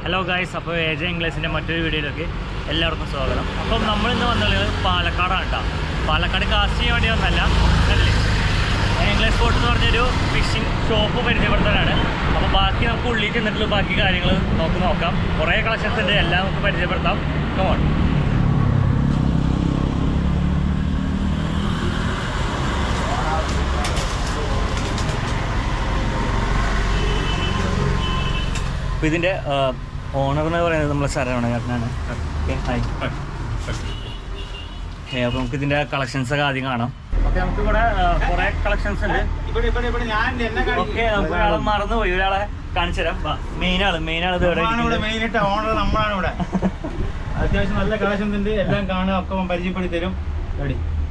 Hello guys, അപ്പോൾ AJ Englishൻ്റെ മറ്റൊരു വീഡിയോയിലേക്ക് എല്ലാവർക്കും സ്വാഗതം. അപ്പം നമ്മളിന്ന് വന്നുള്ളത് പാലക്കാടാണ് കേട്ടോ. പാലക്കാട് കാസ്റ്റ് ചെയ്യാൻ വേണ്ടി വന്നല്ല, അല്ലേ ഇംഗ്ലീഷ് സ്പോട്ട് എന്ന് പറഞ്ഞൊരു ഫിഷിംഗ് ഷോപ്പ് പരിചയപ്പെടുത്താനാണ്. അപ്പോൾ ബാക്കി നമുക്ക് ഉള്ളിൽ ചെന്നിട്ടുള്ള ബാക്കി കാര്യങ്ങൾ നോക്കാം. കുറേ കളക്ഷൻസ് ഉണ്ട്, എല്ലാം നമുക്ക് പരിചയപ്പെടുത്താം. കമോൺ. അപ്പോൾ ഇതിൻ്റെ ഓണർ എന്ന് പറയുന്നത് നമ്മളെ ശരവണ ചേട്ടനാണ്. അപ്പോൾ നമുക്ക് ഇതിൻ്റെ കളക്ഷൻസൊക്കെ ആദ്യം കാണാം. ഓക്കെ, നമുക്ക് ഇവിടെ കുറേ കളക്ഷൻസ് ഉണ്ട്. ഓക്കെ, നമുക്ക് ഒരാളെ മറന്നുപോയി, ഒരാളെ കാണിച്ചു തരാം. മെയിനാണ് മെയിനായിട്ട് ഓണർ നമ്മളാണ് ഇവിടെ. അത്യാവശ്യം നല്ല കളക്ഷൻസ് ഉണ്ട്, എല്ലാം കാണുക, ഒക്കെ പരിചയപ്പെടുത്തി തരും.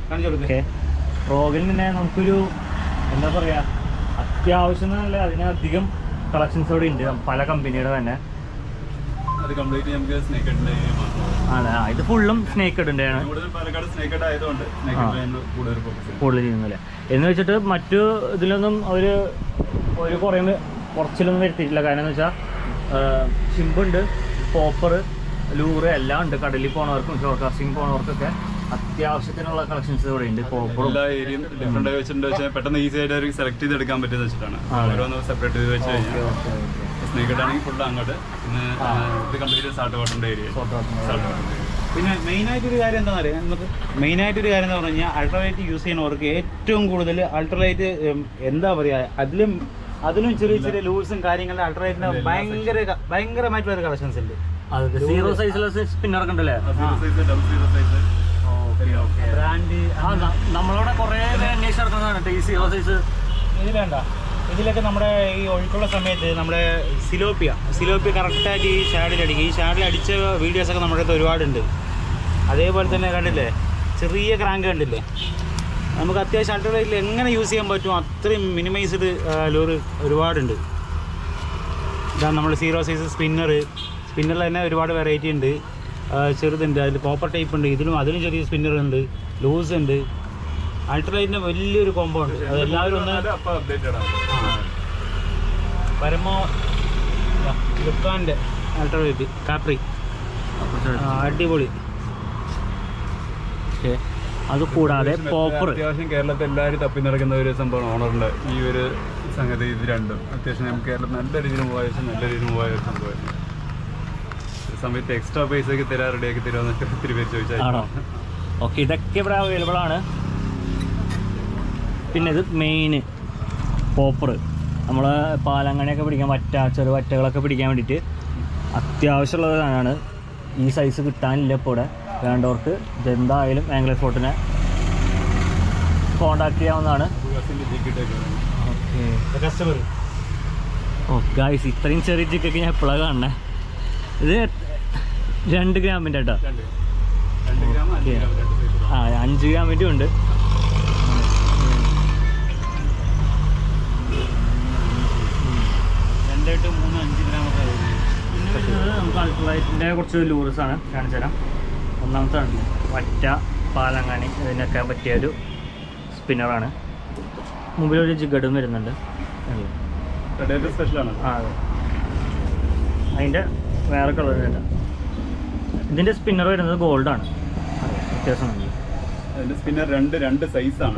കാണിച്ചു കൊടുക്കും. ഓക്കെ, റോഗിൽ തന്നെ നമുക്കൊരു എന്താ പറയുക, അത്യാവശ്യം നല്ല അതിനധികം കളക്ഷൻസ് ഇവിടെ ഉണ്ട്, പല കമ്പനിയുടെ തന്നെ. അതെ, ഇത് ഫുള്ളും സ്നേക്ക് ഹെഡിൻ്റെയാണ് കൂടുതൽ ചെയ്യുന്നില്ല എന്ന് വെച്ചിട്ട് മറ്റു ഇതിലൊന്നും അവർ ഒരു കുറച്ചിലൊന്നും വരുത്തിയിട്ടില്ല. കാരണം എന്ന് വെച്ചാൽ ഷിമ്പുണ്ട്, പോപ്പർ, ലൂറ് എല്ലാം ഉണ്ട്. കടലിൽ പോണവർക്കും ഷോർ കാസ്റ്റിംഗ് പോണവർക്കൊക്കെ അത്യാവശ്യത്തിനുള്ള കളക്ഷൻസ് ഇവിടെ ഉണ്ട്. എല്ലാ ഏരിയയും ഡിഫറെന്റ് ആയി വെച്ചിട്ടുണ്ട്. പെട്ടെന്ന് ഈസി ആയിട്ട് അവർക്ക് സെലക്ട് ചെയ്തെടുക്കാൻ പറ്റുന്ന വെച്ചിട്ടാണ് ഓരോന്ന് സെപ്പറേറ്റ് ചെയ്ത് വെച്ച് കഴിഞ്ഞാൽ. സ്നേഹിട്ടാണെങ്കിൽ ഫുള്ള് അങ്ങോട്ട്, പിന്നെ ഇത് കംപ്ലീറ്റ് സാൾട്ട് വാട്ടറിന്റെ ഏരിയ. പിന്നെ മെയിനായിട്ടൊരു കാര്യം എന്താ പറയുക, നമുക്ക് മെയിനായിട്ടൊരു കാര്യം എന്ന് പറഞ്ഞു കഴിഞ്ഞാൽ അൾട്രാലൈറ്റ് യൂസ് ചെയ്യുന്നവർക്ക് ഏറ്റവും കൂടുതൽ അൾട്രാലൈറ്റ് എന്താ പറയുക, അതിലും ചെറിയ ചെറിയ ലൂൾസും കാര്യങ്ങളും അൾട്രാലൈറ്റിന് ഭയങ്കരമായിട്ടുള്ള ഒരു കളക്ഷൻസ് ഉണ്ട്. സീറോ സൈസിലെ സ്പിന്നർ ഒക്കെ ഉണ്ടല്ലേ? ബ്രാൻഡ് നമ്മളവിടെ കുറേ അന്വേഷിച്ച് നടക്കുന്നതാണ് ഈ സീറോ സൈസ്. ഇത് വേണ്ട, ഇതിലൊക്കെ നമ്മുടെ ഈ ഒഴുക്കുള്ള സമയത്ത് നമ്മുടെ സിലോപ്പിയ കറക്റ്റായിട്ട് ഈ ഷാഡിലടിക്കുക. ഈ ഷാഡിൽ അടിച്ച വീഡിയോസൊക്കെ നമ്മുടെ അടുത്ത് ഒരുപാടുണ്ട്. അതേപോലെ തന്നെ കണ്ടില്ലേ, ചെറിയ ക്രാങ്ക് കണ്ടില്ലേ, നമുക്ക് അത്യാവശ്യം അൾട്രാലൈറ്റിൽ എങ്ങനെ യൂസ് ചെയ്യാൻ പറ്റും അത്രയും മിനിമൈസ്ഡ് ലൂറ് ഒരുപാടുണ്ട്. ഇതാണ് നമ്മൾ സീറോ സൈസ് സ്പിന്നറിൽ തന്നെ ഒരുപാട് വെറൈറ്റി ഉണ്ട്. ചെറുതുണ്ട്, അതിൽ കോപ്പർ ടൈപ്പ് ഉണ്ട്, അതിലും ചെറിയ സ്പിന്നർ ഉണ്ട്, ലൂസ് ഉണ്ട്. അൾട്രാലൈറ്റിൻ്റെ വലിയൊരു കോമ്പോ ഉണ്ട്. അതെല്ലാവരും ഒന്ന് പരമോ ലുക്കാൻ്റെ അൾട്രാലൈറ്റ് കാപ്രി അടിപൊളി. അത് കൂടാതെ പോപ്പർ അത്യാവശ്യം കേരളത്തിൽ എല്ലാവരും തപ്പി നടക്കുന്ന ഒരു സംഭവം ഓണറിൻ്റെ ഈ ഒരു സംഗതി. ഇത് രണ്ടും അത്യാവശ്യം നമുക്ക് കേരളത്തിൽ നല്ല രീതിയിൽ മൂവായ ഒരു സംഭവമായിരുന്നു. സമയത്ത് എക്സ്ട്രാ പൈസ ഒക്കെ തരാൻ റെഡിയാക്കി തരുമെന്നൊക്കെ ഒത്തിരി പേര് ചോദിച്ചാൽ. ഓക്കെ, ഇതൊക്കെ ഇവിടെ അവൈലബിൾ ആണ്. പിന്നെ ഇത് മെയിൻ പോപ്പർ, നമ്മൾ പാലങ്ങനെയൊക്കെ പിടിക്കാൻ ചെറുവറ്റകളൊക്കെ പിടിക്കാൻ വേണ്ടിയിട്ട് അത്യാവശ്യമുള്ള സാധനമാണ്. ഈ സൈസ് കിട്ടാനില്ല ഇപ്പോൾ ഇവിടെ. വേണ്ടവർക്ക് ഇതെന്തായാലും ആംഗ്ലർ ഫോർട്ടിനെ കോണ്ടാക്ട് ചെയ്യാവുന്നതാണ്. കസ്റ്റമർ ഗായ്സ്, ഇത്രയും ചെറിയ ജിക്കൊക്കെ ഞാൻ എപ്പോഴാണ് കാണണേ. ഇത് 2 ഗ്രാമിൻ്റെ കേട്ടോ. 5 ഗ്രാമിൻ്റെ ഉണ്ട്. പിന്നെ നമുക്ക് അൾട്രാലൈറ്റിൻ്റെ കുറച്ച് ലൂറസാണ് കാണിച്ചു തരാം. ഒന്നാമത്തെ വറ്റ, പാലങ്ങാണി ഇതിനൊക്കെ പറ്റിയൊരു സ്പിന്നറാണ്. മുമ്പിലൊരു ജിഗഡും വരുന്നുണ്ട്. സ്പെഷ്യലാണ്. അതെ, അതിൻ്റെ വേറെ കളർ വേണ്ട. ഇതിൻ്റെ സ്പിന്നർ വരുന്നത് ഗോൾഡാണ്. വ്യത്യാസമുണ്ട്. അതിന്റെ സ്പിന്നർ രണ്ട് സൈസാണ്.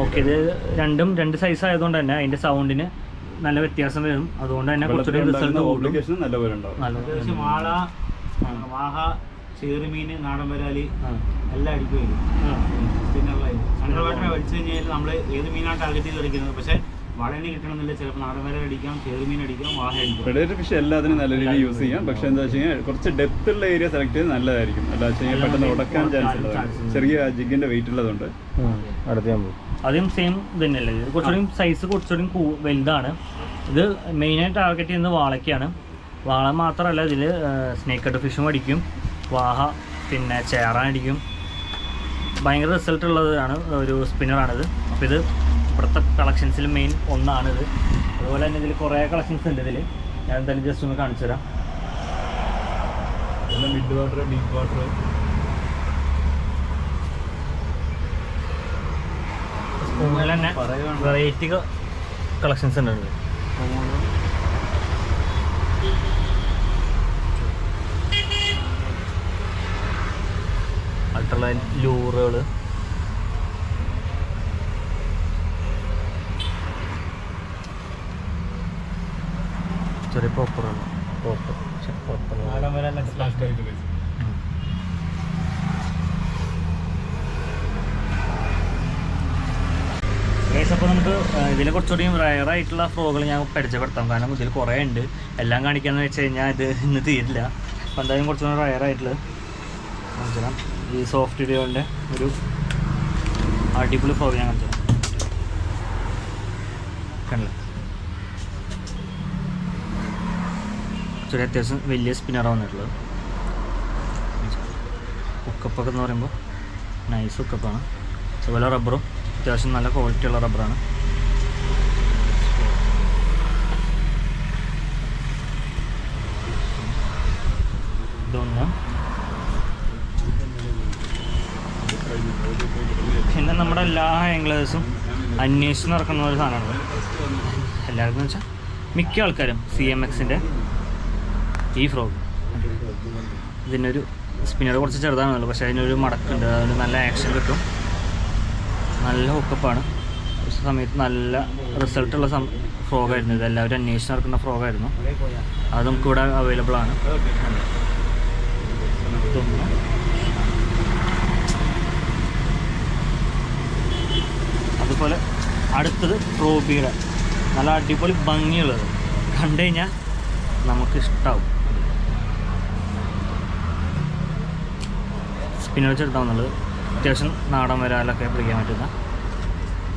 ഓക്കെ, ഇത് രണ്ടും 2 സൈസ് ആയതുകൊണ്ട് തന്നെ അതിൻ്റെ സൗണ്ടിന് നല്ല വ്യത്യാസം വരും. അതുകൊണ്ട് തന്നെ കുറച്ചുകൂടി റിസൾട്ട് അത്യാവശ്യം വാഹ, ചെറുമീൻ, നാടൻ വരാലി എല്ലാം അടിക്കുകയും സ്പിന്നറിലായി അടിച്ചു കഴിഞ്ഞാൽ നമ്മൾ ഏത് മീനാണ് ടാർഗറ്റ് ചെയ്ത് കളിക്കുന്നത്. പക്ഷേ വളനി കിട്ടണമെന്നില്ല, ചിലപ്പോൾ നാടൻ വര അടിക്കാം, ചെറുമീൻ അടിക്കാം, വാഹ അടിക്കാം. പ്രെഡേറ്റർ ഫിഷ് എല്ലാത്തിനും നല്ല രീതിയിൽ യൂസ് ചെയ്യാം. പക്ഷേ എന്താ വെച്ച് കഴിഞ്ഞാൽ കുറച്ച് ഡെപ്ത് ഉള്ള ഏരിയ സെലക്ട് ചെയ്ത് നല്ലതായിരിക്കും. അല്ല വെച്ച് കഴിഞ്ഞാൽ പെട്ടെന്ന് ഉടക്കാൻ ചാൻസ് ഉള്ളതാണ്. ചെറിയ ജിഗിന്റെ വെയിറ്റ് ഉള്ളതുകൊണ്ട് അതും സെയിം തന്നെയല്ലേ. ഇത് കുറച്ചുകൂടി സൈസ് കുറച്ചുകൂടി വലുതാണ്. ഇത് മെയിനായിട്ട് ടാർഗറ്റ് ചെയ്യുന്നത് വാളയ്ക്കാണ്. വാള മാത്രമല്ല, ഇതിൽ സ്നേക്ക് ഹെഡ് ഫിഷും അടിക്കും, വാഹ, പിന്നെ ചേറാൻ അടിക്കും. ഭയങ്കര റിസൾട്ട് ഉള്ളതാണ് ഒരു സ്പിന്നറാണിത്. അപ്പോൾ ഇത് ഇവിടുത്തെ കളക്ഷൻസിൽ മെയിൻ ഒന്നാണിത്. അതുപോലെ തന്നെ ഇതിൽ കുറേ കളക്ഷൻസ് ഉണ്ട്. ഇതിൽ ഞാൻ എന്തായാലും ജസ്റ്റ് ഒന്ന് കാണിച്ചു തരാം. മിഡ് വാട്ടർ, ഡീപ്പ് വാട്ടർ, സ്പൂണിൽ തന്നെ വെറൈറ്റി കളക്ഷൻസ് ഉണ്ട്. അൾട്രലൈൻ ലൂറുകൾ, ചെറിയ പോപ്പറുകൾ, അപ്പോൾ നമുക്ക് ഇതിൽ കുറച്ചുകൂടി റയറായിട്ടുള്ള ഫ്രോകൾ ഞാൻ പരിചയപ്പെടുത്താം. കാരണം ഇതിൽ കുറേ ഉണ്ട്, എല്ലാം കാണിക്കാന്ന് വെച്ച് കഴിഞ്ഞാൽ ഇത് ഇന്ന് തീരില്ല. അപ്പോൾ എന്തായാലും കുറച്ചുകൂടി റയറായിട്ടുള്ളത് കാണിച്ചു. ഈ സോഫ്റ്റ് ഇടിയോളിൻ്റെ ഒരു അടിപൊളി ഫ്രോഗ് ഞാൻ കാണിച്ചു കണ്ടില്ല. ചെറിയ അത്യാവശ്യം വലിയ സ്പിന്നറാണ് വന്നിട്ടുള്ളത്. ഹുക്കപ്പൊക്കെ എന്ന് പറയുമ്പോൾ നൈസ് ഹുക്കപ്പാണ്. അതുപോലെ റബ്ബറും അത്യാവശ്യം നല്ല ക്വാളിറ്റിയുള്ള റബ്ബറാണ്. ഇതൊന്ന്. പിന്നെ നമ്മുടെ എല്ലാ ആംഗ്ലേഴ്സും അന്വേഷിച്ച് നടക്കുന്ന ഒരു സാധനമാണ് എല്ലാവർക്കും എന്ന് വെച്ചാൽ മിക്ക ആൾക്കാരും CMXൻ്റെ ഈ ഫ്രോഗ്. ഇതിനൊരു സ്പിന്നർ കുറച്ച് ചെറുതാണല്ലോ, പക്ഷേ അതിനൊരു മടക്കുണ്ട്, അതിന് നല്ല ആക്ഷൻ കിട്ടും, നല്ല ഹുക്കപ്പാണ്. സമയത്ത് നല്ല റിസൾട്ടുള്ള ഫ്രോഗായിരുന്നു ഇത്. എല്ലാവരും അന്വേഷിച്ച് നടക്കുന്ന ഫ്രോഗായിരുന്നു. അത് നമുക്കിവിടെ അവൈലബിൾ ആണ്. അതുപോലെ അടുത്തത് ട്രോബിയുടെ നല്ല അടിപൊളി ഭംഗിയുള്ളത്, കണ്ടു കഴിഞ്ഞാൽ നമുക്കിഷ്ടാവും. സ്പിന്നർ ചെറുതാവുന്നുള്ളത് അത്യാവശ്യം നാടൻ വരാലൊക്കെ പിടിക്കാൻ പറ്റുന്ന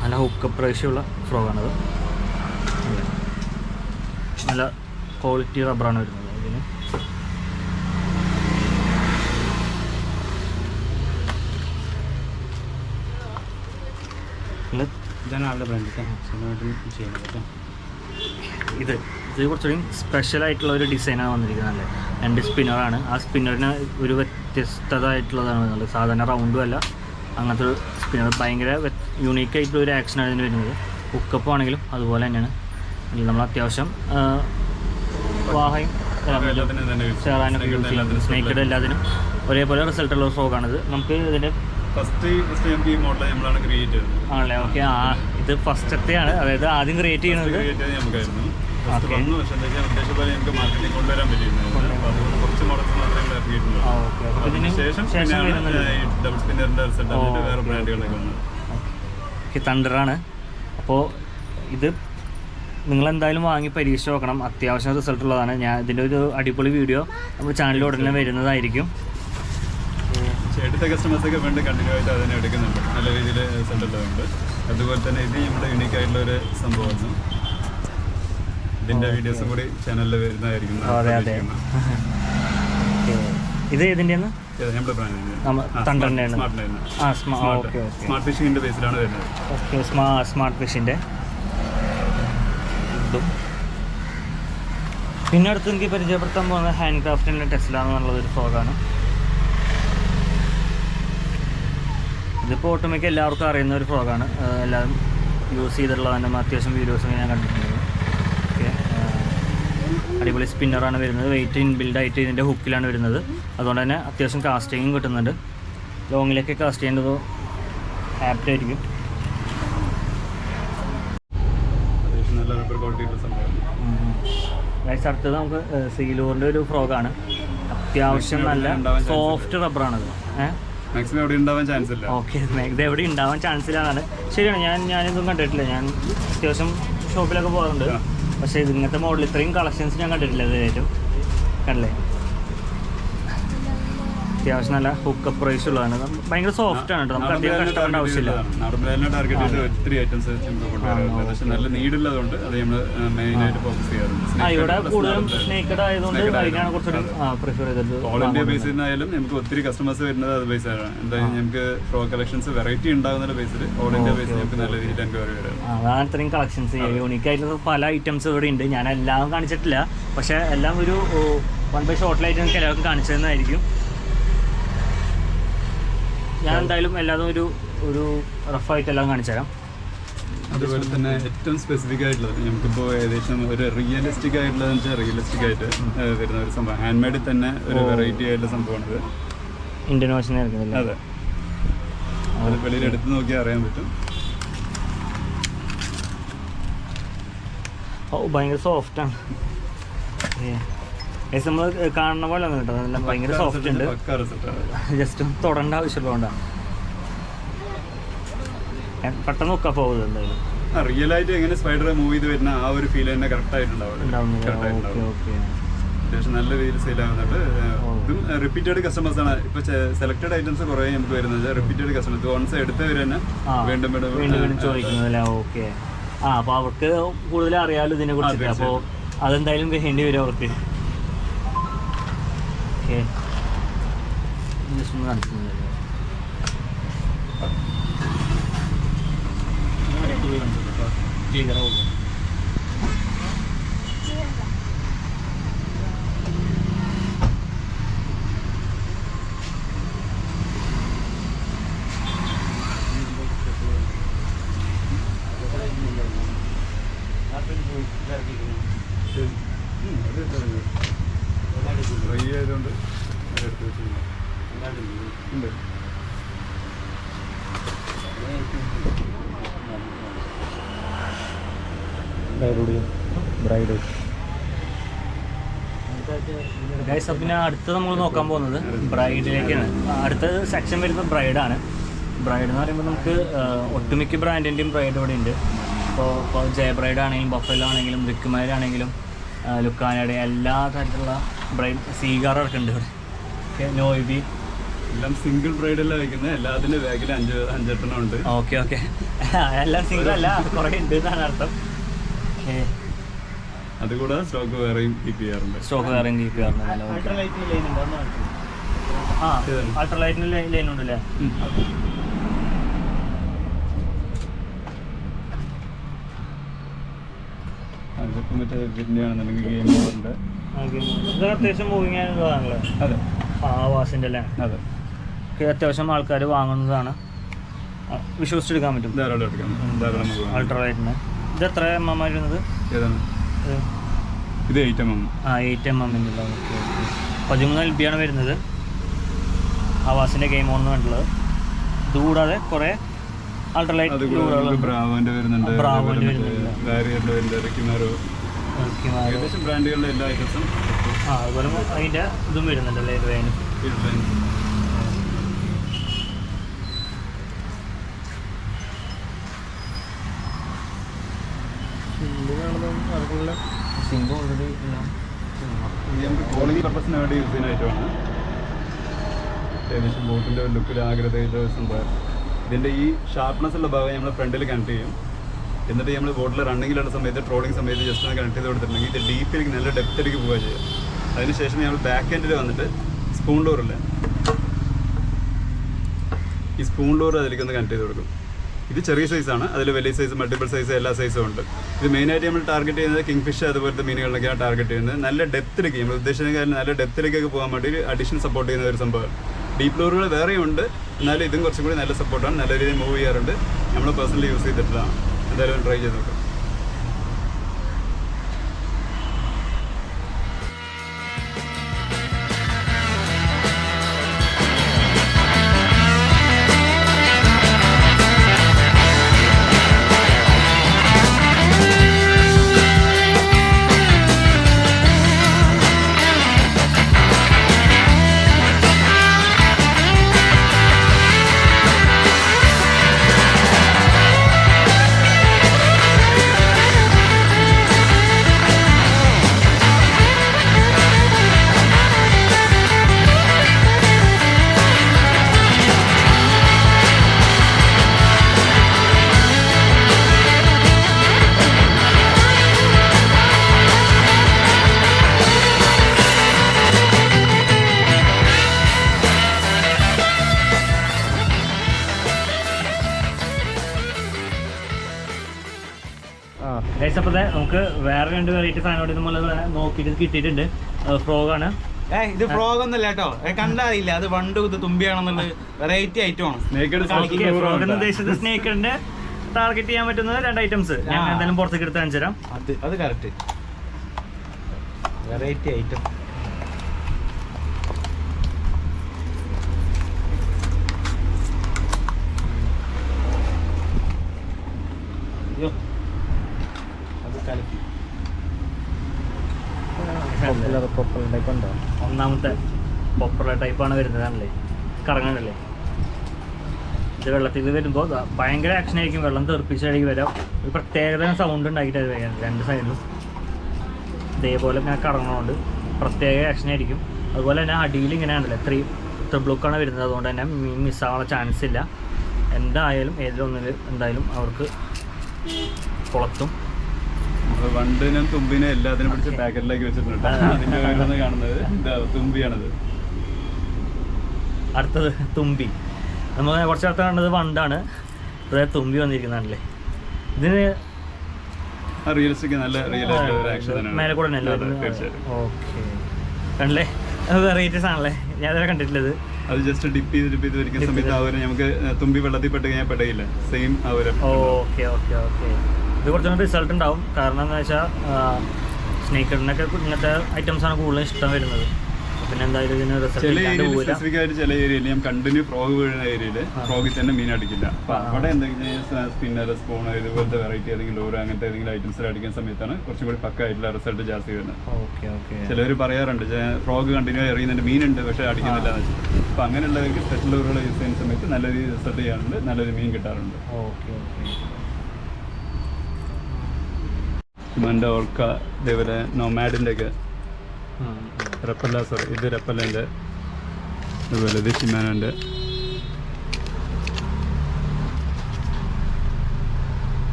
നല്ല ഹുക്കപ്പ് റേഷ്യുള്ള ഫ്രോഗാണത്. നല്ല ക്വാളിറ്റി റബ്ബറാണ് വരുന്നത് ഇതിന്. ഇത് കുറച്ചുകൂടി സ്പെഷ്യലായിട്ടുള്ള ഒരു ഡിസൈനാണ് വന്നിരിക്കുന്നത്. നല്ല 2 സ്പിന്നറാണ്. ആ സ്പിന്നറിന് ഒരു വ്യത്യസ്തമായിട്ടുള്ളതാണ് വരുന്നത്. സാധാരണ റൗണ്ടും അല്ല, അങ്ങനത്തെ ഒരു സ്പിന്നർ. ഭയങ്കര യൂണീക്കായിട്ടുള്ള ഒരു ആക്ഷനാണ് ഇതിന് വരുന്നത്. ഹുക്കപ്പ് ആണെങ്കിലും അതുപോലെ തന്നെയാണ്. നമ്മൾ അത്യാവശ്യം വാഹയും ചേറാനൊക്കെ യൂസ് ചെയ്യുന്നത്, സ്നേക്കഡ് എല്ലാത്തിനും ഒരേപോലെ റിസൾട്ടുള്ള ഒരു ഫ്രോഗാണിത്. നമുക്ക് ഇതിൻ്റെ ആണല്ലേ? ഓക്കെ. ഇത് ഫസ്റ്റത്തെയാണ്, അതായത് ആദ്യം ക്രിയേറ്റ് ചെയ്യുന്നത്. തണ്ടറാണ്. അപ്പോൾ ഇത് നിങ്ങളെന്തായാലും വാങ്ങി പരീക്ഷിച്ച് നോക്കണം. അത്യാവശ്യം റിസൾട്ട് ഉള്ളതാണ്. ഞാൻ ഇതിൻ്റെ ഒരു അടിപൊളി വീഡിയോ നമ്മുടെ ചാനലിൽ ഉടനെ വരുന്നതായിരിക്കും. എടുത്ത കസ്റ്റമേഴ്സൊക്കെ വേണ്ടി കണ്ടിന്യൂ ആയിട്ട് അതിനെ എടുക്കുന്നുണ്ട്, നല്ല രീതിയിൽ റിസൾട്ട് ഉള്ളതുണ്ട്. അതുപോലെ തന്നെ ഇത് നമ്മുടെ യൂണീക്ക് ആയിട്ടുള്ളൊരു സംഭവമാണ്. ഇതിൻ്റെ വീഡിയോസും കൂടി ചാനലിൽ വരുന്നതായിരിക്കും. ഇത് ഏതിൻ്റെയാണ്? സ്മാർട്ട് ഫിഷിങ്ങിൻ്റെ ബേസിലാണ് വരുന്നത്. ഓക്കെ, സ്മാർട്ട് ഫിഷിൻ്റെ ഇതും. പിന്നെ അടുത്ത് എനിക്ക് പരിചയപ്പെടുത്താൻ പോകുന്നത് ഹാൻഡ് ക്രാഫ്റ്റിൻ്റെ ടെസ്ല എന്നുള്ളതൊരു ഫ്രോഗാണ്. ഇതിപ്പോൾ ഓട്ടോമിക്ക എല്ലാവർക്കും അറിയുന്ന ഒരു ഫ്രോഗാണ്. എല്ലാവരും യൂസ് ചെയ്തിട്ടുള്ളതാണ്. അത്യാവശ്യം വീഡിയോസ് ഞാൻ കണ്ടിട്ടുണ്ട്. ഓക്കെ, അടിപൊളി സ്പിന്നറാണ് വരുന്നത്. വെയിറ്റ് ഇൻബിൽഡായിട്ട് ഇതിൻ്റെ ഹുക്കിലാണ് വരുന്നത്. അതുകൊണ്ട് തന്നെ അത്യാവശ്യം കാസ്റ്റിങ്ങും കിട്ടുന്നുണ്ട്. ലോങ്ങിലേക്ക് കാസ്റ്റ് ചെയ്യേണ്ടത് ആപ്റ്റായിരിക്കും. അടുത്തത് നമുക്ക് സീലൂറിൻ്റെ ഒരു ഫ്രോഗാണ്. അത്യാവശ്യം നല്ല സോഫ്റ്റ് റബ്ബറാണത്. മാക്സിമം എവിടെ ഉണ്ടാവാൻ ചാൻസ് ഇല്ല. ഓക്കെ, ഇത് എവിടെ ഉണ്ടാവാൻ ചാൻസ് ഇല്ലാന്നാണ്. ശരിയാണ്. ഞാനിതൊന്നും കണ്ടിട്ടില്ല. ഞാൻ അത്യാവശ്യം ഷോപ്പിലൊക്കെ പോകാറുണ്ട്, പക്ഷേ ഇങ്ങനത്തെ മോഡൽ ഇത്രയും കളക്ഷൻസ് ഞാൻ കണ്ടിട്ടില്ല ഇതായിട്ടും. കണ്ടില്ലേ? അത്യാവശ്യം നല്ല ഹുക്കപ്പ് പ്രൈസ് ഉള്ളതാണ്. ഭയങ്കര സോഫ്റ്റ് ആണ് കേട്ടോ. നമുക്ക് അധികം കഷ്ടപ്പെടേണ്ട ആവശ്യമില്ല. ഇവിടെ കൂടുതലും സ്നേക്കഡ് ആയതുകൊണ്ട് അതിനാണ് കുറച്ചുകൂടി പ്രിഫർ ചെയ്തത്. ഓൾ ഇന്ത്യ ബേസിൽ നിന്നായാലും നമുക്ക് ഒത്തിരി കസ്റ്റമേഴ്സ് വരുന്നത് അത് ബേസാണ്. എന്തായാലും നമുക്ക് ഫ്രോ കളക്ഷൻസ് വെറൈറ്റി ഉണ്ടാകുന്ന ബേസിൽ ഓൾ ഇന്ത്യ ബേസിൽ നമുക്ക് നല്ല രീതിയിൽ എൻക്വയറി വരാം. അതാണ് ഇത്രയും കളക്ഷൻസ്. യൂണിക് ആയിട്ടുള്ള പല ഐറ്റംസ് ഇവിടെ ഉണ്ട്. ഞാൻ എല്ലാം കാണിച്ചിട്ടില്ല, പക്ഷേ എല്ലാം ഒരു 1 ബൈ ഷോർട്ടിലായിട്ട് നമുക്ക് എല്ലാവർക്കും കാണിച്ചു തന്നതായിരിക്കും. ഞാൻ എന്തായാലും എല്ലാതും ഒരു റഫായിട്ട് എല്ലാം കാണിച്ചു തരാം. അതുപോലെ തന്നെ ഏറ്റവും സ്പെസിഫിക് ആയിട്ടുള്ളത് നമുക്കിപ്പോൾ ഏകദേശം ഒരു റിയലിസ്റ്റിക് ആയിട്ടുള്ളതെന്ന് വെച്ചാൽ റിയലിസ്റ്റിക് ആയിട്ട് വരുന്ന ഒരു സംഭവം. ഹാൻഡ് മെയ്ഡിൽ തന്നെ ഒരു വെറൈറ്റി ആയിട്ടുള്ള സംഭവമാണിത്. ഇന്ത്യൻ വാഷിന് ഇറക്കുന്നില്ല. അതെ, അത് വെളിയിൽ എടുത്ത് നോക്കിയാൽ അറിയാൻ പറ്റും. ഓ ഭയങ്കര സോഫ്റ്റാണ്. നമ്മൾ കാണുന്ന പോലെ കേട്ടോ, നല്ല ഭയങ്കര സോഫ്റ്റ് ഉണ്ട്. ജസ്റ്റ് തൊടേണ്ട ആവശ്യമുള്ളതുകൊണ്ടാണ് പെട്ടെന്ന് നോക്കാൻ പോകുന്നത്. എന്തായാലും റിയൽ ആയിട്ട് എങ്ങനെ സ്പൈഡർ മൂവ് ചെയ്ത് വരുന്ന ആ ഒരു ഫീൽ തന്നെ കറക്റ്റ് ആയിട്ടുണ്ടാവും. അത്യാവശ്യം നല്ല രീതിയിൽ സെയിൽ ആകുന്നുണ്ട്. ഇതും റിപ്പീറ്റഡ് കസ്റ്റമേഴ്സ് ആണ്. ഇപ്പൊ സെലക്ടഡ് ഐറ്റംസ് കുറെ നമുക്ക് വരുന്നത് റിപ്പീറ്റഡ് കസ്റ്റമേഴ്സ് വൺസ് എടുത്തവർ തന്നെ വീണ്ടും വീണ്ടും ചോദിക്കുന്നതല്ലേ. ഓക്കെ, അപ്പോൾ അവർക്ക് കൂടുതൽ അറിയാമല്ലോ ഇതിനെ കുറിച്ചിട്ട്. അപ്പോൾ അതെന്തായാലും വേണ്ടി വരും അവർക്ക്. ഓക്കെ, ജസ്റ്റ് ഒന്ന് കാണിക്കുന്നില്ലല്ലോ. ക്ലിയർ ആവുള്ളൂ. ഡ്രൈ ആയതുകൊണ്ട് എടുത്ത് വെച്ചിട്ടുണ്ട്. Bride guys. പിന്നെ അടുത്ത് നമ്മൾ നോക്കാൻ പോകുന്നത് ബ്രൈഡിലേക്കാണ്. അടുത്ത സെക്ഷൻ വരുന്നത് ബ്രൈഡാണ്. ബ്രൈഡ് എന്ന് പറയുമ്പോൾ നമുക്ക് ഒട്ടുമിക്ക ബ്രാൻഡിൻ്റെയും ബ്രൈഡ് ഇവിടെ ഉണ്ട്. ഇപ്പോൾ ജയ ബ്രൈഡ് ആണെങ്കിലും ബഫല്ലോ ആണെങ്കിലും റിക്കുമാരാണെങ്കിലും ലുക്കാനയുടെ എല്ലാ തരത്തിലുള്ള ബ്രൈഡ് സീഗാർ ഇറക്കുന്നുണ്ട് ഇവിടെ. നോയിബി എല്ലാം സിംഗിൾ ബ്രൈഡല്ല വയ്ക്കുന്നത്. എല്ലാത്തിൻ്റെ ബാഗിൽ 5-8 ഉണ്ട്. ഓക്കെ ഓക്കെ, എല്ലാം സിംഗിൾ അല്ല, കുറേ ഉണ്ട് എന്നാണ് അർത്ഥം. അതുകൂടാതെ സ്റ്റോക്ക് വേറെയും കീപ്പ് ചെയ്യാറുണ്ട്. അൾട്രാലൈറ്റിന് ലൈൻ ഉണ്ടല്ലേ. അതിപ്പോൾ മറ്റേ ഇതിൻ്റെ ആണെന്നുണ്ടെങ്കിൽ ഗെയിം ഉണ്ട്. ഇത് അത്യാവശ്യം മൂവിങ് ആണല്ലോ. അതെ, വാസിൻ്റെ അല്ലേ. അതെ, അത്യാവശ്യം ആൾക്കാർ വാങ്ങുന്നതാണ്. വിശ്വസിച്ചെടുക്കാൻ പറ്റും. ധാരാളം എടുക്കാം, ധാരാളം. അൾട്രാലൈറ്റിന് ഇത് എത്ര mm വരുന്നത്? ഏതാണ് ഇത്? 8 mm. 8 mm. ഓക്കെ, 13 LB ആണ് വരുന്നത്. ആവാസിൻ്റെ ഗെയിം ഓൺ കണ്ടുള്ളത്. ഇത് കൂടാതെ കുറേ അൾട്രാലൈറ്റ് ബ്രാവോൻ്റെ വരുന്നുണ്ട്, ഏകദേശം ബ്രാൻഡുകളുടെ എല്ലാ ഐറ്റംസും. അതുപോലെ അതിൻ്റെ ഇതും വരുന്നുണ്ടല്ലേ വേനും. സിംഗിൾ ഓൾറെഡി എല്ലാം കോളിംഗ് പർപ്പസിന് വേണ്ടി യൂസ് ചെയ്യുന്ന ഐറ്റമാണ്. ഏകദേശം ബോട്ടിൻ്റെ ലുക്കിൽ ആഗ്രഹത്തെ സംഭവം. ഇതിൻ്റെ ഈ ഷാർപ്നെസ് ഉള്ള ഭാഗം നമ്മൾ ഫ്രണ്ടിൽ കണക്ട് ചെയ്യും. എന്നിട്ട് നമ്മൾ ബോട്ടിൽ റണ്ണിങ്ങിലുള്ള സമയത്ത് ട്രോളിങ് സമയത്ത് ജസ്റ്റ് ഒന്ന് കണക്ട് ചെയ്ത് കൊടുത്തിട്ടുണ്ടെങ്കിൽ ഇത് ഡീപ്പിലേക്ക് നല്ല ഡെപ്തിലേക്ക് പോവുക ചെയ്യുക. അതിനുശേഷം നമ്മൾ ബാക്ക് എൻഡിൽ വന്നിട്ട് സ്പൂൺ ഡോറില്ലേ, ഈ സ്പൂൺ ഡോർ അതിലേക്ക് ഒന്ന് കണക്ട് ചെയ്ത് കൊടുക്കും. ഇത് ചെറിയ സൈസാണ്, അതിൽ വലിയ സൈസ് മൾട്ടിപ്പിൾ സൈസ് എല്ലാ സൈസും ഉണ്ട്. ഇത് മെയിനായിട്ട് നമ്മൾ ടാർഗറ്റ് ചെയ്യുന്നത് കിങ് ഫിഷ് അതുപോലത്തെ മീനുകളിലൊക്കെയാണ് ടാർഗറ്റ് ചെയ്യുന്നത്. നല്ല ഡെപ്തിലേക്ക് നമ്മൾ ഉദ്ദേശിക്കുന്ന കാര്യം നല്ല ഡെപ്തിലേക്കൊക്കെ പോകാൻ വേണ്ടി അഡീഷണൽ സപ്പോർട്ട് ചെയ്യുന്ന ഒരു സംഭവം. ഡീപ്പ് ഫ്ലോറുകൾ വേറെയും ഉണ്ട്, എന്നാലും ഇതും കുറച്ചും കൂടി നല്ല സപ്പോർട്ടാണ്, നല്ല രീതിയിൽ മൂവ് ചെയ്യാറുണ്ട്. നമ്മൾ പേഴ്സണലി യൂസ് ചെയ്തിട്ടുള്ളതാണ്. എന്തായാലും ട്രൈ ചെയ്ത് നോക്കാം. അപ്പോൾ നമുക്ക് വേറെ 2 വെറൈറ്റി സാധനം നമ്മൾ നോക്കിയിട്ട് കിട്ടിയിട്ടുണ്ട്. ഫ്രോഗാണ്. ഇത് ഫ്രോഗ് ഒന്നല്ല കേട്ടോ, കണ്ടറിയില്ല. അത് വണ്ട് ഇത് തുമ്പിയാണെന്നുള്ളത് വെറൈറ്റി ഐറ്റം ആണ്. ഉദ്ദേശിച്ചത് സ്നേക്കിന്റെ ടാർഗറ്റ് ചെയ്യാൻ പറ്റുന്ന 2 ഐറ്റംസ് ഞാൻ എന്തായാലും പുറത്തേക്ക് എടുത്ത് കാണിച്ചു തരാം. അത് കറക്റ്റ് വെറൈറ്റി ഐറ്റം. അയ്യോ അത് കലക്കി. ഒന്നാമത്തെ പോപ്പുലർ ടൈപ്പാണ് വരുന്നതാണല്ലേ, കറങ്ങാനല്ലേ. ഇത് വെള്ളത്തിൽ വരുമ്പോൾ ഭയങ്കര ആക്ഷൻ ആയിരിക്കും, വെള്ളം തെറിപ്പിച്ചായിരിക്കും വരാം. ഒരു പ്രത്യേകത സൗണ്ട് ഉണ്ടാക്കിയിട്ട് വരാം. 2 സൈഡിലും ഇതേപോലെ ഇങ്ങനെ കറങ്ങുന്നതുകൊണ്ട് പ്രത്യേക ആക്ഷൻ ആയിരിക്കും. അതുപോലെ തന്നെ അടിയിൽ ഇങ്ങനെ ആണല്ലേ, ത്രിബ്ലൊക്കാണ് വരുന്നത്. അതുകൊണ്ട് തന്നെ മീൻ മിസ്സാവാനുള്ള ചാൻസ് ഇല്ല. എന്തായാലും ഏതിലൊന്നിൽ എന്തായാലും അവർക്ക് കൊളത്തും. വണ്ടിനും തുമ്പിനും എല്ലാത്തിനും പിടിച്ച് പാക്കറ്റിലേക്ക് വെച്ചിട്ടുണ്ട്. അതിന്റെ ഓരോന്ന് കാണുന്നത് തുമ്പിയാണത്. അടുത്തത് തുമ്പി. നമ്മൾ കുറച്ച് അടുത്ത് കാണുന്നത് വണ്ടാണ്. ഇവിടെ തുമ്പി വന്നിരിക്കുന്നതാണല്ലേ. ഇതിന് റിയലിസ്റ്റിക് നല്ല റിയൽ ആക്ഷൻ മേലെ കൂടെ തന്നെ. ഓക്കെ, കണ്ടല്ലേ, അത് വെറൈറ്റീസ് ആണല്ലേ, ഞാൻ ഇതുവരെ കണ്ടിട്ടില്ലത്. അത് ജസ്റ്റ് ഡിപ്പ് ചെയ്ത് വരിക്കുന്ന സമയത്ത് അവർ നമുക്ക് തുമ്പി വെള്ളത്തിൽ പെട്ട് കഴിഞ്ഞാൽ പെടയില്ല, സെയിം അവര്. Okay okay okay. ഇത് കുറച്ചുകൂടി റിസൾട്ട് ഉണ്ടാവും. കാരണം എന്താ വെച്ചാൽ സ്നേക്കറിനൊക്കെ ഇങ്ങനത്തെ ഐറ്റംസാണ് കൂടുതലും ഇഷ്ടം വരുന്നത്. പിന്നെ എന്തായാലും ഇതിന് ചില ഏരിയയിൽ സ്പെസിഫിക് ആയിട്ട് ചില ഏരിയയിൽ ഞാൻ കണ്ടിന്യൂ ഫ്രോഗ് വീഴുന്ന ഏരിയയിൽ ഫ്രോഗിൽ തന്നെ മീൻ അടിക്കില്ല. അപ്പൊ അവിടെ എന്തെങ്കിലും സ്പിന്നർ, സ്പൂൺ ഇതുപോലത്തെ വെറൈറ്റി ഏതെങ്കിലും ലൂറ് അങ്ങനത്തെ ഏതെങ്കിലും ഐറ്റംസിൽ അടിക്കുന്ന സമയത്താണ് കുറച്ചും കൂടി പക്ക ആയിട്ടുള്ള റിസൾട്ട് ജാസ്തി വരുന്നത്. ചിലവർ പറയാറുണ്ട് ഫ്രോഗ് കണ്ടിന്യൂ എറിയുന്നുണ്ട്, മീനുണ്ട് പക്ഷേ അടിക്കുന്നില്ല എന്ന് വെച്ചിട്ട്. അപ്പൊ അങ്ങനെയുള്ളവർക്ക് സ്പെഷ്യൽ ലൂറുകൾ യൂസ് ചെയ്യുന്ന സമയത്ത് നല്ല രീതിയിൽ റിസൾട്ട് ചെയ്യാറുണ്ട്, നല്ലൊരു മീൻ കിട്ടാറുണ്ട്. മണ്ട ഓർക്ക ഇതേപോലെ നൊമാഡിൻ്റെ ഒക്കെ റപ്പല്ല, സോറി ഇത് റപ്പല്ലൻ്റെ, അതുപോലെ ഇത് ഷിമാനോൻ്റെ.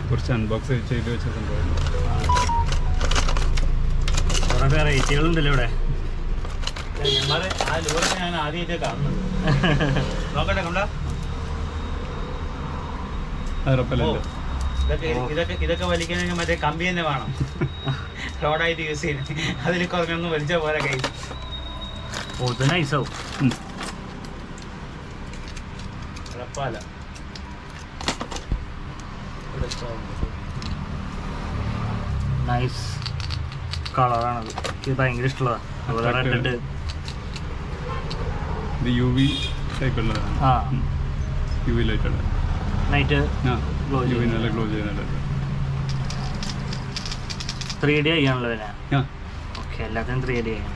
കുറച്ച് അൺബോക്സ് ചെയ്ത് വെച്ച സംഭവം. വെറൈറ്റികളുണ്ടല്ലോ ഇവിടെ. ആ ലൂറൊക്കെ ഞാൻ ആദ്യമായിട്ട് കാണുന്നത്. നോക്കട്ടെ, കണ്ടോ റപ്പല്ലൻ്റെ. ഇതൊക്കെ വലിക്കണമെങ്കിൽ മറ്റേ കമ്പി തന്നെ വേണം, റോഡായിട്ട് യൂസ് ചെയ്യുന്നത്. അതിൽ കുറഞ്ഞൊന്നും വലിച്ച പോലെ കൈ നൈസാവും. ഉറപ്പാല നൈസ് കളറാണത്. ഇത് ഭയങ്കര ഇഷ്ടമുള്ളതാണ്. അതുപോലെ റെഡ് ഇത് UV ടൈപ്പ് ഉള്ളതാണ്. UV ലൈറ്റ് ഉള്ളത് നൈറ്റ് നല്ല ഗ്ലോ ചെയ്യുന്നുണ്ട്. 3D ആണല്ലോ ഇതിനെ. ഓക്കെ, എല്ലാത്തിനും 3D ആണ്.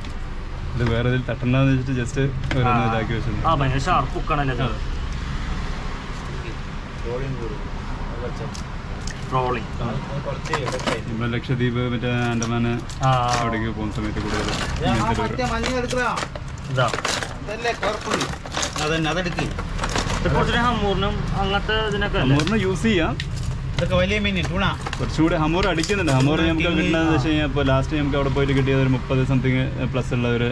ഇത് വേറെ ഇതിൽ തട്ടണ്ടെന്ന് വെച്ചിട്ട് ജസ്റ്റ് ഇതാക്കി വെച്ചിട്ടുണ്ട്. ഭയങ്കര ഷാർപ്പ് കുക്കാണല്ലോ. ട്രോളിങ് നമ്മൾ ലക്ഷദ്വീപ് മറ്റേ ആൻഡമാന് അവിടേക്ക് പോകുന്ന സമയത്ത് കൂടുതൽ അതെടുക്കും. ഹമൂറിനും അങ്ങനത്തെ ഇതിനൊക്കെ ഹമൂറിന് യൂസ് ചെയ്യാം. ഇതൊക്കെ വലിയ മീൻ ടൂണ കുറച്ചുകൂടി ഹമൂർ അടിക്കുന്നുണ്ട്. ഹമൂർ നമുക്ക് കിട്ടുന്നതെന്ന് വെച്ച് കഴിഞ്ഞാൽ ഇപ്പോൾ ലാസ്റ്റ് നമുക്ക് അവിടെ പോയിട്ട് കിട്ടിയത് ഒരു 30 സംതിങ് പ്ലസ് ഉള്ള ഒരു.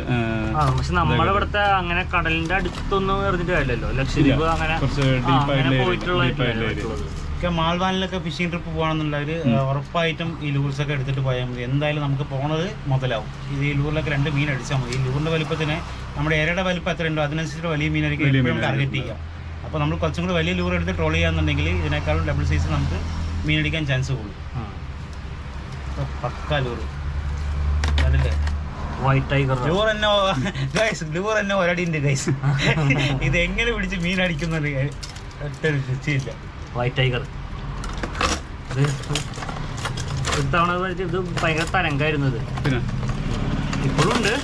പക്ഷെ നമ്മുടെ ഇവിടുത്തെ അങ്ങനെ കടലിന്റെ അടുത്തൊന്നും എറിഞ്ഞിട്ട് കാര്യമല്ലോ. ലക്ഷദ്വീപ് അങ്ങനെ കുറച്ച് മാൽവാനിലൊക്കെ ഫിഷിംഗ് ട്രിപ്പ് പോകണമെന്നുള്ളവർ ഉറപ്പായിട്ടും ഈ ലൂർസൊക്കെ എടുത്തിട്ട് പോയാൽ മതി. എന്തായാലും നമുക്ക് പോണത് മുതലാവും. ഇത് ഈ ലൂറിലൊക്കെ 2 മീൻ അടിച്ചാൽ മതി. ഈ ലൂറിന്റെ വലുപ്പത്തിന് നമ്മുടെ ഇരയുടെ വലുപ്പം എത്ര ഉണ്ടോ അതിനനുസരിച്ച് വലിയ മീനായിരിക്കും എപ്പോഴും ടാർഗറ്റ് ചെയ്യാം. അപ്പോൾ നമ്മൾ കുറച്ചും കൂടി വലിയ ലൂർ എടുത്ത് ട്രോൾ ചെയ്യാന്നുണ്ടെങ്കിൽ ഇതിനേക്കാളും ഡബിൾ സൈസ് നമുക്ക് മീൻ അടിക്കാൻ ചാൻസ് കൂടും. പക്ക ലൂറ് അതല്ലേ വൈറ്റ് ടൈഗർ ലൂർ തന്നെ ഗൈസ്, ലൂർ തന്നെ ഒരടിയുണ്ട് ഗൈസ്. ഇത് എങ്ങനെ പിടിച്ച് മീൻ അടിക്കുന്നത് ഒറ്റ രക്ഷയില്ല. വൈറ്റ് ടൈഗർ ഇത്തവണ ഇത് ഭയങ്കര തരംഗമായിരുന്നു. ഇത് ഇപ്പോഴും ഉണ്ട്.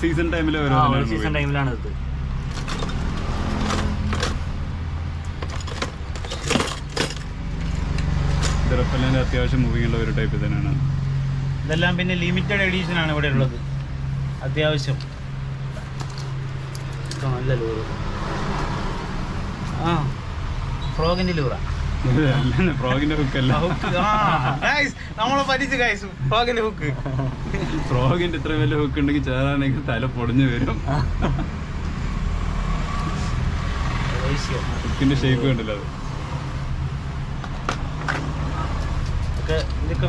സീസൺ ടൈമിലാണ് ഇത്. അത്യാവശ്യം മൂവിങ് ഉള്ള ഒരു ടൈപ്പ് തന്നെയാണ്. ഇതെല്ലാം പിന്നെ ലിമിറ്റഡ് എഡീഷൻ ആണ് ഇവിടെ ഉള്ളത്. അത്യാവശ്യം നല്ല ലൂറ്. ഫ്രോഗിന്റെ ലൂറാ. ഫ്രോഗിന്റെ ഹുക്കല്ല, നമ്മളെ പറ്റിച്ച് ഗൈസ്. ഫ്രോഗിന്റെ ഹുക്ക്, ഫ്രോഗിന്റെ ഇത്ര വലിയ ഹുക്ക് ഉണ്ടെങ്കിൽ ചേരാണെങ്കിൽ തല പൊടിഞ്ഞു വരും. ഹുക്കിന്റെ ഷേപ്പ് കണ്ടില്ല അത്. ഇതൊക്കെ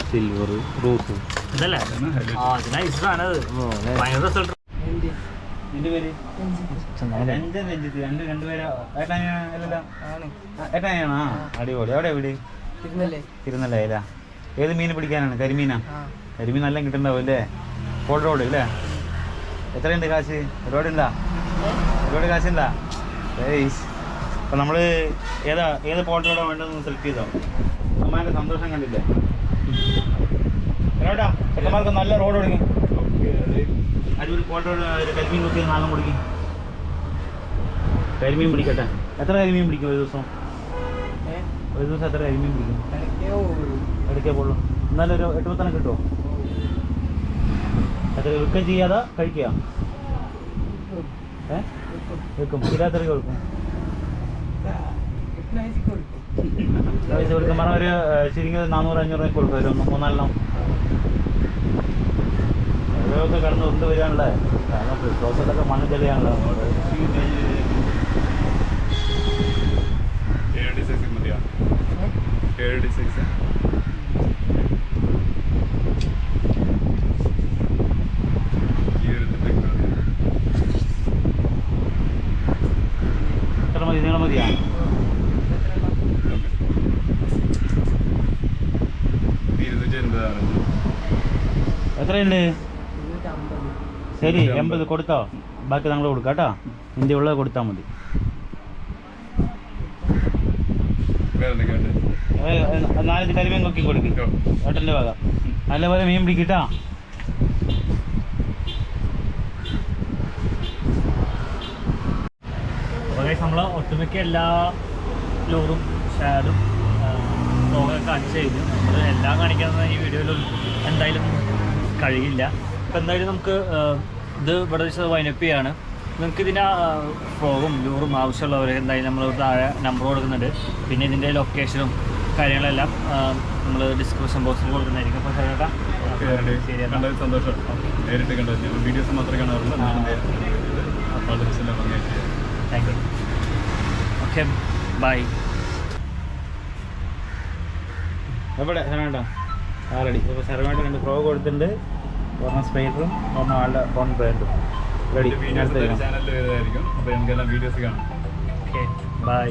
സിൽവർ റോസ് ഇതല്ലേ ആ ഇത് നൈസ് സാധനം അത് ഭയങ്കര റിസൾട്ട് നിന്റെ പേര് രഞ്ജൻ രഞ്ജിത്ത് രണ്ടുപേരാ ഏട്ടാനാ അടിപൊളി എവിടെ വീട് തിരുനെല്ലയില ഏത് മീൻ പിടിക്കാനാണ് കരിമീനാ കരിമീൻ നല്ല കിട്ടുന്നുണ്ടാവും അല്ലേ കോൾ റോഡ് അല്ലേ എത്രയുണ്ട് കാശ് ഒരുപാട് കാശുണ്ടാ അപ്പം നമ്മൾ ഏത് പോൾ റോഡാണ് വേണ്ടതെന്ന് സെലക്ട് ചെയ്തോ അമ്മേൻ്റെ സന്തോഷം കണ്ടില്ലേ എടാ ചെക്കന്മാർക്ക് നല്ല റോഡ് തുടങ്ങി അടിപൊളി പോൾ റോഡ് ഒരു കരിമീൻ കുത്തി നാളും കൊടുക്കി കരിമീൻ പിടിക്കട്ടെ എത്ര കരിമീൻ പിടിക്കും ഒരു ദിവസം എത്ര കരിമീൻ പിടിക്കും ഇടയ്ക്കേ പോളൂ എന്നാലും ഒരു 8-10 കിട്ടുമോ എത്ര വിൽക്കം ചെയ്യാതെ കഴിക്കുക വെക്കും ഇല്ലാത്തവർക്ക് കൊടുക്കും പൈസ കൊടുക്കും പറഞ്ഞാൽ ഒരു ശരിക്കും 400-500 കൊടുക്കും ഒരു 3-4 ഓരോക്കെ കടന്ന് കൊണ്ട് വരികയാണല്ലേ കാരണം ഫ്ലോസൊക്കെ മണ്ണ് ചെളിയാണല്ലോ എത്ര മതി നീളം മതിയാ എത്രയുണ്ട് ശരി 80 കൊടുത്തോ ബാക്കി നമ്മൾ കൊടുക്കാം കേട്ടോ ഇന്ത്യ ഉള്ളത് കൊടുത്താൽ മതി നാലഞ്ച് കരിമീൻ കൊക്കി കൊടുക്കും ഏട്ടൻ്റെ വക നല്ലപോലെ മീൻ പിടിക്കിട്ടാ നമ്മൾ ഒട്ടുമിക്ക എല്ലാ ലോറും ഷാഡും ലോഗൊക്കെ കാണിച്ച് കഴിഞ്ഞു നമ്മൾ എല്ലാം കാണിക്കാവുന്ന ഈ വീഡിയോയിൽ എന്തായാലും കഴിയില്ല അപ്പം എന്തായാലും നമുക്ക് ഇത് ഇവിടെ വെച്ചത് വൈനപ്പ് ചെയ്യാണ് നിങ്ങൾക്ക് ഇതിൻ്റെ ഫ്രോഗും ലൂറും ആവശ്യമുള്ളവർ എന്തായാലും നമ്മൾ താഴെ നമ്പർ കൊടുക്കുന്നുണ്ട് പിന്നെ ഇതിൻ്റെ ലൊക്കേഷനും കാര്യങ്ങളെല്ലാം നമ്മൾ ഡിസ്ക്രിപ്ഷൻ ബോക്സിൽ കൊടുക്കുന്നതായിരിക്കും അപ്പോൾ ചേട്ടാ ശരി സന്തോഷം നേരിട്ട് കണ്ടത് വീഡിയോസ് മാത്രമേ കാണാറുള്ളൂ താങ്ക് യു ഓക്കെ ബൈ എവിടെ ശരവേണ്ട റെഡി ഇപ്പോൾ ശരവേണ്ട 2 ഫ്രോഗ് കൊടുത്തിട്ടുണ്ട് ഒരെണ്ണം സ്പൈഡറും ഒരെണ്ണം ആളുടെ ഫോൺ ബ്രാൻഡും റെഡി ചാനലിൽ വരുന്നതായിരിക്കും അപ്പോൾ നമുക്കെല്ലാം വീഡിയോസ് കാണാം ഓക്കെ ബൈ